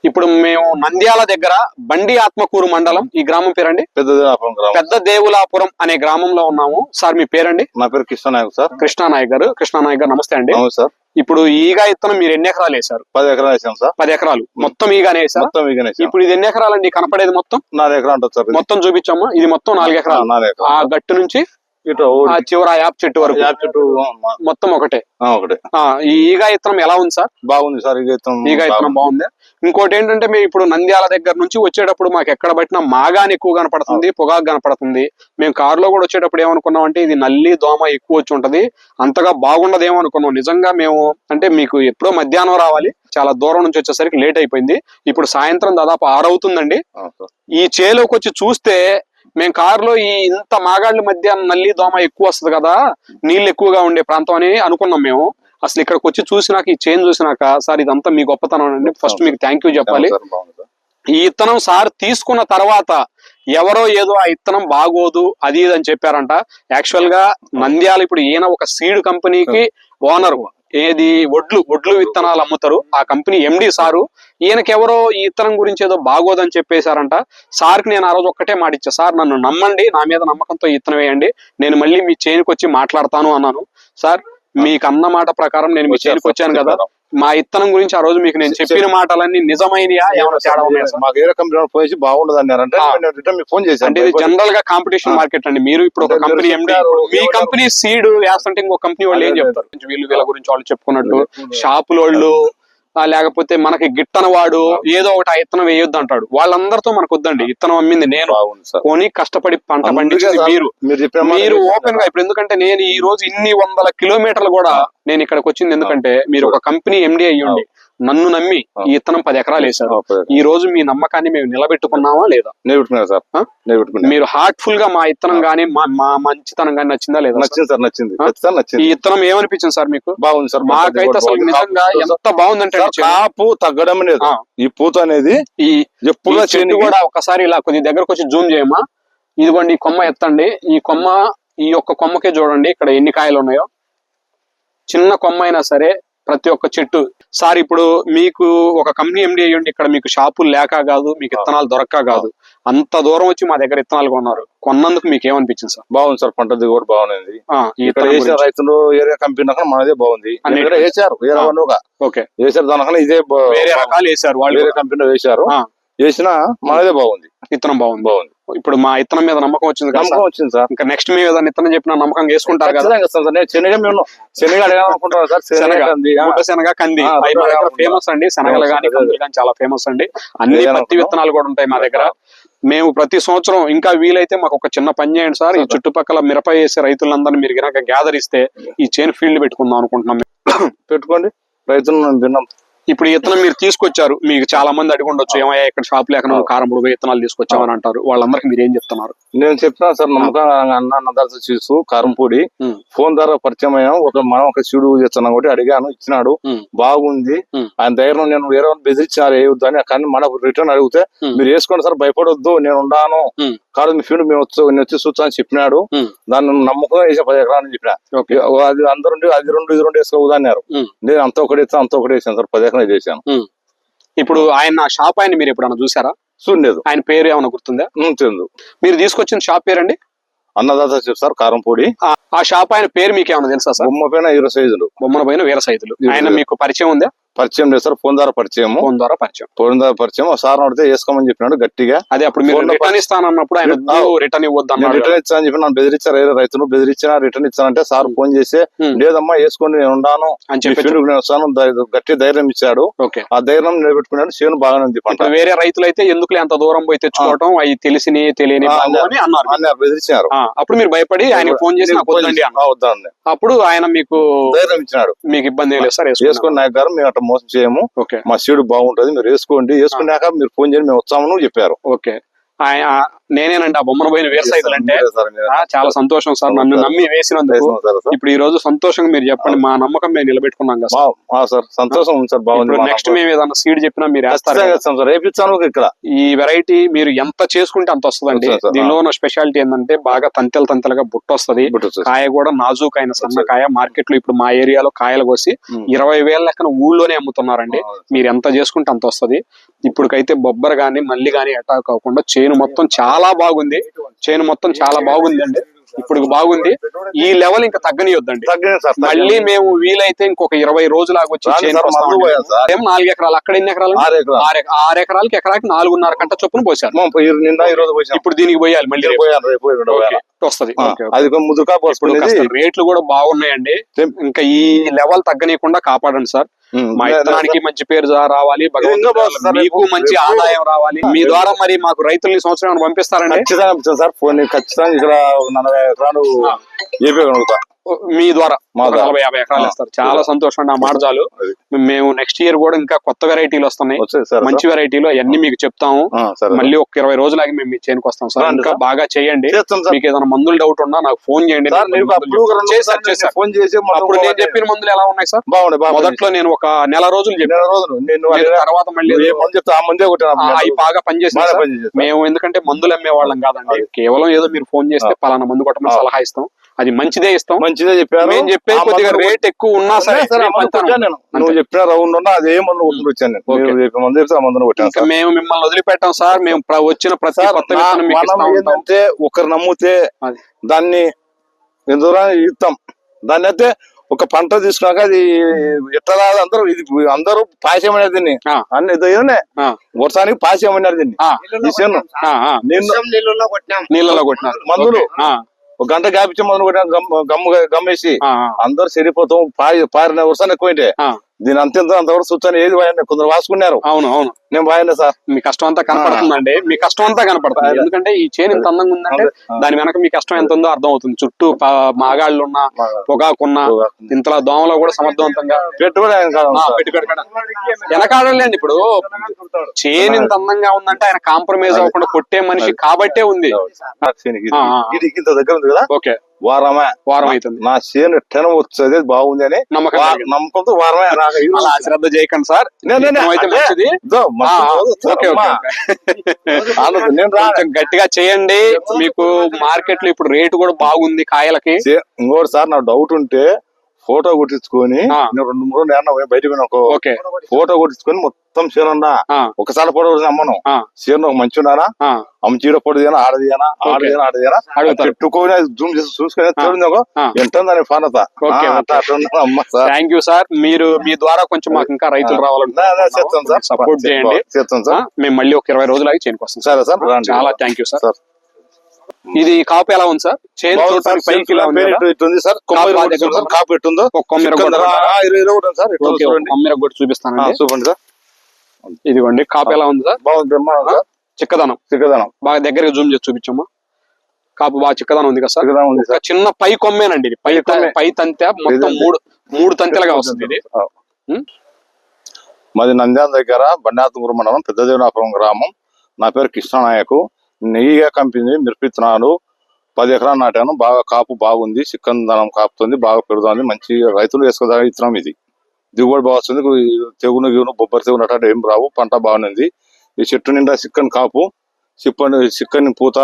ఇప్పుడు మేము నంద్యాల దగ్గర బండి ఆత్మకూరు మండలం, ఈ గ్రామం పేరండి పెద్ద దేవులాపురం అనే గ్రామంలో ఉన్నాము. సార్ మీ పేరండి? నా పేరు కృష్ణనాయక్ సార్. కృష్ణనాయక్ గారు. కృష్ణనాయక్ గారు నమస్తే అండి. సార్ ఇప్పుడు ఈగా ఇత్తనం మీరు ఎన్ని ఎకరాలు వేసారు? 10 ఎకరాలు వేసాం సార్. 10 ఎకరాలు మొత్తం ఈగానే వేసారు? మొత్తం ఈగానే. ఇప్పుడు ఇది ఎన్ని ఎకరాలండి కనపడేది? మొత్తం 4 ఎకరాలు ఉంటుంది సార్. మొత్తం చూపించమ్మా. ఇది మొత్తం 4 ఎకరాలు. ఆ గట్టు నుంచి చివర యాప్ చెట్టు వరకు మొత్తం ఒకటే. ఈ ఈగా ఇత్తనం ఎలా ఉంది సార్? బాగుంది సార్. ఈగా ఇత్తనం బాగుంది. ఇంకోటి ఏంటంటే మేము ఇప్పుడు నంద్యాల దగ్గర నుంచి వచ్చేటప్పుడు మాకు ఎక్కడ పట్టినా మాగాని ఎక్కువ కనపడుతుంది, పొగాకు కనపడుతుంది. మేము కారులో కూడా వచ్చేటప్పుడు ఏమనుకున్నాం అంటే ఇది నల్లి దోమ ఎక్కువ వచ్చి ఉంటది, అంతగా బాగుండదేమో అనుకున్నాం. నిజంగా మేము అంటే మీకు ఎప్పుడో మధ్యాహ్నం రావాలి, చాలా దూరం నుంచి వచ్చేసరికి లేట్ అయిపోయింది. ఇప్పుడు సాయంత్రం దాదాపు 6 అవుతుందండి. ఈ చేలోకి వచ్చి చూస్తే మేము కారులో ఈ ఇంత మాగాళ్ళ మధ్య నల్లి దోమ ఎక్కువ వస్తుంది కదా, నీళ్ళు ఎక్కువగా ఉండే ప్రాంతం అని అనుకున్నాం మేము. అసలు ఇక్కడికి వచ్చి చూసినాక, ఈ చేంజ్ చూసినాక, సార్ ఇదంతా మీకు గొప్పతనం అండి. ఫస్ట్ మీకు థ్యాంక్ యూ చెప్పాలి. ఈ ఇత్తనం సార్ తీసుకున్న తర్వాత ఎవరో ఏదో ఆ ఇత్తనం బాగోదు అది ఇది అని చెప్పారంట. యాక్చువల్ గా నంద్యాల ఇప్పుడు ఈయన ఒక సీడ్ కంపెనీకి ఓనరు, ఏది ఒడ్లు విత్తనాలు అమ్ముతారు ఆ కంపెనీ ఎండి సారు. ఈయనకి ఎవరో ఈ ఇత్తనం గురించి ఏదో బాగోదని చెప్పేశారంట. సార్కి నేను ఆ రోజు ఒక్కటే మాట ఇచ్చా, సార్ నన్ను నమ్మండి, నా మీద నమ్మకంతో ఇత్తనం వేయండి, నేను మళ్ళీ మీ చేనుకి వచ్చి మాట్లాడతాను అన్నాను. సార్ మీకు అన్న మాట ప్రకారం నేను మీ చేనుకి వచ్చాను కదా, మా ఇత్తనం గురించి ఆ రోజు మీకు నేను చెప్పిన మాటలన్నీ నిజమైనయా ఏమైనా తేడా ఉన్నాయా? మాకు ఏ కంపెనీ పోయి బాగుండదు అన్నారంటే ఫోన్ చేశాను. అంటే ఇది జనరల్ గా కాంపిటీషన్ మార్కెట్ అండి. మీరు ఇప్పుడు ఒక కంపెనీ ఎండి, మీ కంపెనీ సీడ్ వేస్తుంటే ఇంకో కంపెనీ వాళ్ళు ఏం చెప్తారు? వీళ్ళ గురించి వాళ్ళు చెప్పుకున్నట్టు షాపుల వాళ్ళు, లేకపోతే మనకి గిట్టన వాడు ఏదో ఒకటి ఆ ఇత్తనం వేయొద్దు అంటాడు. వాళ్ళందరితో మనకు వద్దండి. ఇత్తనం అమ్మింది నేను, కొని కష్టపడి పంట పండించింది మీరు ఓపెన్ గా. ఇప్పుడు ఎందుకంటే నేను ఈ రోజు ఇన్ని 100 కిలోమీటర్లు కూడా నేను ఇక్కడికి వచ్చింది ఎందుకంటే మీరు ఒక కంపెనీ ఎండి అయ్యండి నన్ను నమ్మి ఈ ఇత్తనం 10 ఎకరాలు వేశారు. ఈ రోజు మీ నమ్మకాన్ని మేము నిలబెట్టుకున్నామా లేదా? మీరు హార్ట్ఫుల్ గా మా ఇత్తనం గానీ మా మంచితనం గానీ నచ్చిందా లేదా? నచ్చింది సార్. నచ్చింది. ఈ ఇత్తనం ఏమనిపించింది సార్ మీకు? బాగుంది సార్. మాకైతే అసలు నిజంగా ఎంత బాగుందంటే కాపు తగ్గడం లేదు. ఈ పూత అనేది ఈ చెట్టు కూడా ఒకసారి ఇలా కొద్ది దగ్గరకు వచ్చి జూమ్ చేయమా. ఇదిగోండి ఈ కొమ్మ ఎత్తండి. ఈ ఒక్క కొమ్మకే చూడండి ఇక్కడ ఎన్ని కాయలు ఉన్నాయో. చిన్న కొమ్మ అయినా సరే ప్రతి ఒక్క చెట్టు. సార్ ఇప్పుడు మీకు ఒక కంపెనీ ఎండి అయ్యండి, ఇక్కడ మీకు షాపులు లేక కాదు, మీకు ఇత్తనాలు దొరక్క కాదు, అంత దూరం వచ్చి మా దగ్గర ఇత్తనాలు కొన్నారు. కొన్నందుకు మీకు ఏమనిపించింది సార్? బాగుంది సార్. పంట దిగుబడి బాగుంది. రైతులు ఏరియా కంపెనీ మనదే బాగుంది. వేసారు వేరే వేసారు, దానికన్నా ఇదే వేరే రకాలు వేసారు వాళ్ళు, వేరే కంపెనీలో వేసారు. వేసినా మనదే బాగుంది. ఇత్తనం బాగుంది. ఇప్పుడు మా ఇత్తనం మీద నమ్మకం వచ్చింది కదా? నమ్మకం వచ్చింది సార్. ఇంకా నెక్స్ట్ మీ ఏదైనా ఇత్తనం చెప్పిన నమ్మకం వేసుకుంటారు కదా? శనగ కంది ఫేమస్ అండి. శనగలు కానీ కందులు కానీ చాలా ఫేమస్ అండి. అన్ని పత్తి విత్తనాలు కూడా ఉంటాయి మా దగ్గర. మేము ప్రతి సంవత్సరం ఇంకా వీలైతే మాకు ఒక చిన్న పని చేయండి సార్, ఈ చుట్టుపక్కల మిరప వేసే రైతులందరినీ మీరు కనుక గ్యాదర్ ఇస్తే ఈ చేను ఫీల్డ్ పెట్టుకుందాం అనుకుంటున్నాం. పెట్టుకోండి, రైతులను విన్నాం. ఇప్పుడు ఇత్తనం మీరు తీసుకొచ్చారు, మీకు చాలా మంది అడిగి ఉండొచ్చు, ఏమయ్యా ఇక్కడ షాప్ లేక కారంపుడు విత్తనాలు తీసుకొచ్చామని అంటారు. వాళ్ళందరికి మీరు ఏం చెప్తున్నారు? నేను చెప్తున్నా సార్, నమ్మకం చూసు కారంపూడి ఫోన్ ద్వారా పరిచయం అయ్యాం. మనం ఒక సీడు చేస్తున్నాం కాబట్టి అడిగాను, ఇచ్చినాడు, బాగుంది. ఆయన దగ్గర నేను వేరే బెదిరించినారు వేయొద్దు అని, కానీ మన రిటర్న్ అడిగితే మీరు వేసుకోండి సార్, భయపడొద్దు, నేను ఉన్నాను కాదు మీ ఫీల్డ్ మేము వచ్చి చూస్తా అని చెప్పినాడు. దాన్ని నమ్మకం వేసే 10 ఎకరాలని చెప్పిన. అది అందరు అది 2 ఇది 2 వేసుకోవద్దు అన్నారు. నేను అంత ఒకటి వేసాను సార్, 10 ఎకరాలు చేశాను. ఇప్పుడు ఆయన షాప్ ఆయన మీరు ఎప్పుడన్నా చూసారా? చూడలేదు. ఆయన పేరు ఏమైనా గుర్తుందా? మీరు తీసుకొచ్చిన షాప్ పేరండి? అన్నదాత సార్, కారంపూడి. ఆ షాప్ ఆయన పేరు మీకు ఏమైనా తెలుసా సార్? బొమ్మ పైన వీర సైజులు. ఆయన మీకు పరిచయం ఉందా? పరిచయం లేదు సార్, ఫోన్ ద్వారా పరిచయం. సార్ అడితే వేసుకోమని చెప్పినాడు గట్టిగా. అదే అప్పుడు మీరు రిటర్న్ ఇస్తానన్నప్పుడు ఆయన రిటర్న్ ఇవ్వద్దు, రిటర్న్ ఇచ్చా అని చెప్పి నన్ను బెదిరించారు. రైతులు బెదిరించినా రిటర్న్ ఇచ్చానంటే సార్ ఫోన్ చేసి లేదమ్మా వేసుకోండి నేను ఉన్నాను అని చెప్పి నేను వస్తాను గట్టి ధైర్యం ఇచ్చాడు. ఆ ధైర్యం నిలబెట్టుకున్నాడు. చేను బాగానే ఉంది పంట. వేరే రైతులు అయితే ఎందుకు ఎంత దూరం పోయి తెచ్చుకోవటం, అవి తెలియని అన్నారు, బెదిరించారు. అప్పుడు మీరు భయపడి ఆయన ఫోన్ చేసి వద్దండి. అప్పుడు ఆయన మీకు ధైర్యం ఇచ్చినాడు, మీకు ఇబ్బంది లేదు సార్ వేసుకుని నాయక్ గారు, మేము అట్లా మోసం చేయము, మా సీడు బాగుంటది, మీరు వేసుకున్నాక మీరు ఫోన్ చేయండి మేము వచ్చామని చెప్పారు. ఓకే. నేనేనండి ఆ బొమ్మను పోయిన వేరు సైకిల్ అంటే. సార్ మీరు. చాలా సంతోషం సార్, నన్ను నమ్మి వేసినందుకు. ఇప్పుడు ఈ రోజు సంతోషంగా మీరు చెప్పండి, మా నమ్మకం మేము నిలబెట్టుకున్నాం కదా సార్. సార్ సంతోషం ఉంది సార్, బాగుంది. నెక్స్ట్ మేము ఏదన్నా సీడ్ చెప్పినా మీరు వేస్తారు ఖచ్చితంగా ఇస్తాం సార్, రేపిస్తాను ఇక్కడ. ఈ వెరైటీ మీరు ఎంత చేసుకుంటే అంత వస్తుందండి. వస్తుంది సార్. దీనిలో ఉన్న స్పెషాలిటీ ఏంటంటే బాగా తంతెలుగా బుట్ట వస్తది, కాయ కూడా నాజూకైన సన్న కాయ. మార్కెట్ లో ఇప్పుడు మా ఏరియాలో కాయలు కోసి 20,000 లెక్కన ఊళ్ళోనే అమ్ముతున్నారండి. మీరు ఎంత చేసుకుంటే అంత వస్తది. ఇప్పుడుకైతే బొబ్బర్ గాని మల్లి గాని అటాక్ అవ్వకుండా చేను మొత్తం చాలా బాగుంది. చేను మొత్తం చాలా బాగుందండి, ఇప్పుడు బాగుంది. ఈ లెవెల్ ఇంకా తగ్గనియొద్దండి. మళ్ళీ మేము వీలైతే ఇంకొక 20 రోజులాగా వచ్చి చేను 4 ఎకరాలు, అక్కడ ఎన్ని ఎకరాలు? 6 ఎకరాలకి ఎకరాకి 4.5 గంట చొప్పున పోసారు. ఇప్పుడు దీనికి పోయాలి మళ్ళీ వస్తది. అది ముదురుకా రేట్లు కూడా బాగున్నాయండి. ఇంకా ఈ లెవెల్ తగ్గనీయకుండా కాపాడండి సార్. మా ఇత్తనానికి మంచి పేరు రావాలి, మీకు మంచి ఆదాయం రావాలి. మీ ద్వారా మరి మాకు రైతుల్ని సంవత్సరం పంపిస్తారండి. సార్ ఫోన్ ఖచ్చితంగా ఇక్కడ 40 ఎకరాలు ఏపీ మీ ద్వారా 40-50 ఎకరాలు ఇస్తారు. చాలా సంతోషం అండి, ఆ మాటజాలు. మేము నెక్స్ట్ ఇయర్ కూడా ఇంకా కొత్త వెరైటీలు వస్తున్నాయి, మంచి వెరైటీలు అవన్నీ మీకు చెప్తాము. మళ్ళీ ఒక 20 రోజులకి మేము మీ చేనుకు వస్తాం సార్. ఇంకా బాగా చేయండి. మీకు ఏదైనా మందులు డౌట్ ఉన్నా నాకు ఫోన్ చేయండి. అప్పుడు నేను చెప్పిన మందులు ఎలా ఉన్నాయి సార్? మొదట్లో నేను ఒక నెల రోజులు చెప్పాను, తర్వాత మళ్ళీ అవి బాగా పనిచేసి. మేము ఎందుకంటే మందులు అమ్మే వాళ్ళం కాదండి, కేవలం ఏదో మీరు ఫోన్ చేస్తే పలానా మందు కొట్టమని సలహా ఇస్తాం, అది మంచిదే ఇస్తాం. మంచిదే చెప్పారు. నేను చెప్పే కొద్దిగా రేట్ ఎక్కువ ఉన్నా సరే నువ్వు చెప్పిన రౌండ్ ఉన్నా అదే మందు కొట్టుకు వచ్చాను. మందులు కొట్టాను. మేము మిమ్మల్ని వదిలిపెట్టాం సార్. మేము వచ్చిన ప్రతి ఏంటంటే ఒకరు నమ్మితే దాన్ని ఎందుకు ఇస్తాం. దాన్ని అయితే ఒక పంట తీసుకున్నాక అది ఎట్లా అందరూ అందరూ పాశ్యమన్నారు దీన్ని, అన్ని వర్షానికి పాశ్యమన్నారు దీన్ని. నీళ్ళలో కొట్టినారు మందులు ఒక గంట గ్యాపించే మందులు కొట్టిన గమ్మేసి అందరూ చెడిపోతాం. పారిన వర్షాన్ని ఎక్కువైతే దీని అంతవరకు చూస్తాను. ఏది వాయండి, కొందరు వాసుకున్నారు. అవును అవును, నేను వాయన సార్. మీ కష్టం అంతా కనపడుతుందండి, మీ కష్టం అంతా కనపడుతుంది. ఎందుకంటే ఈ చేను ఇంత అందంగా ఉందంటే దాని వెనక మీ కష్టం ఎంత ఉందో అర్థం అవుతుంది. చుట్టూ మాగాళ్ళు ఉన్నా, పొగాకున్నా, ఇంతలా దోమలో కూడా సమర్థవంతంగా వెనకాడలేండి. ఇప్పుడు చేను ఇంత అందంగా ఉందంటే ఆయన కాంప్రమైజ్ అవ్వకుండా కొట్టే మనిషి కాబట్టే ఉంది. ఇంత దగ్గర ఉంది కదా, ఓకే, వారం అవుతుంది. నా చేను ఎట్టన వచ్చేది బాగుంది అని నమ్మకంతో వారమే. శ్రద్ధ చేయకండి సార్, గట్టిగా చేయండి. మీకు మార్కెట్ లో ఇప్పుడు రేటు కూడా బాగుంది కాయలకి. ఇంకోటి సార్, నాకు డౌట్ ఉంటే ఫోటో కొట్టించుకొని 2-3 రోజులు బయట ఫోటో కొట్టించుకొని మొత్తం చేనున్నా ఒకసారి ఫోటో అమ్మను. చేను మంచి ఉన్నానా, అమ్మ చీర పొడిదేనా, ఆడదినా, పెట్టుకొని జూమ్ చేసి చూసుకొని ఎంత ఫానత. Thank you sir. మీరు మీ ద్వారా కొంచెం మాకు ఇంకా రైతులు రావాలంటే సపోర్ట్ చేయండి. మేము మళ్ళీ ఒక 20 రోజులకి చేనుకొస్తాం. సరే సార్, చాలా థ్యాంక్ యూ సార్. ఇది కాపు ఎలా ఉంది సార్? చేను పైకి సార్, కాపు ఎట్టుందో కొమ్మిరగొట్టు చూపిస్తానండి. చూపండి సార్. ఇదిగోండి కాపు ఎలా ఉంది సార్? బాగుంది. చిక్కదనం బాగా దగ్గరగా జూమ్ చేసి చూపించమ్మా. కాపు బాగా చిక్కదనం ఉంది కదా సార్? చిన్న పై కొమ్మేనండి ఇది. పై తంతె మొత్తం మూడు తంతెలుగా వస్తుంది ఇది. మాది నంద్యాల దగ్గర బండాతుగురు మండలం పెద్దదేవనాపురం గ్రామం. నా పేరు కృష్ణనాయకు. నెయ్యిగా కంపెనీ మిరపిత్తనాలు 10 ఎకరాలు నాటాను. బాగా కాపు బాగుంది, చిక్కదనం కాపుతుంది, బాగా పెడుతుంది. మంచి రైతులు వేసుకోదగ్గ విత్తనం ఇది. దిగుబడి బాగా వస్తుంది. తెగును బొబ్బరి తెగులు అట్లా ఏం రావు. పంట బాగుంది. ఈ చెట్టు నిండా చిక్కని కాపు, చిక్కని పూత,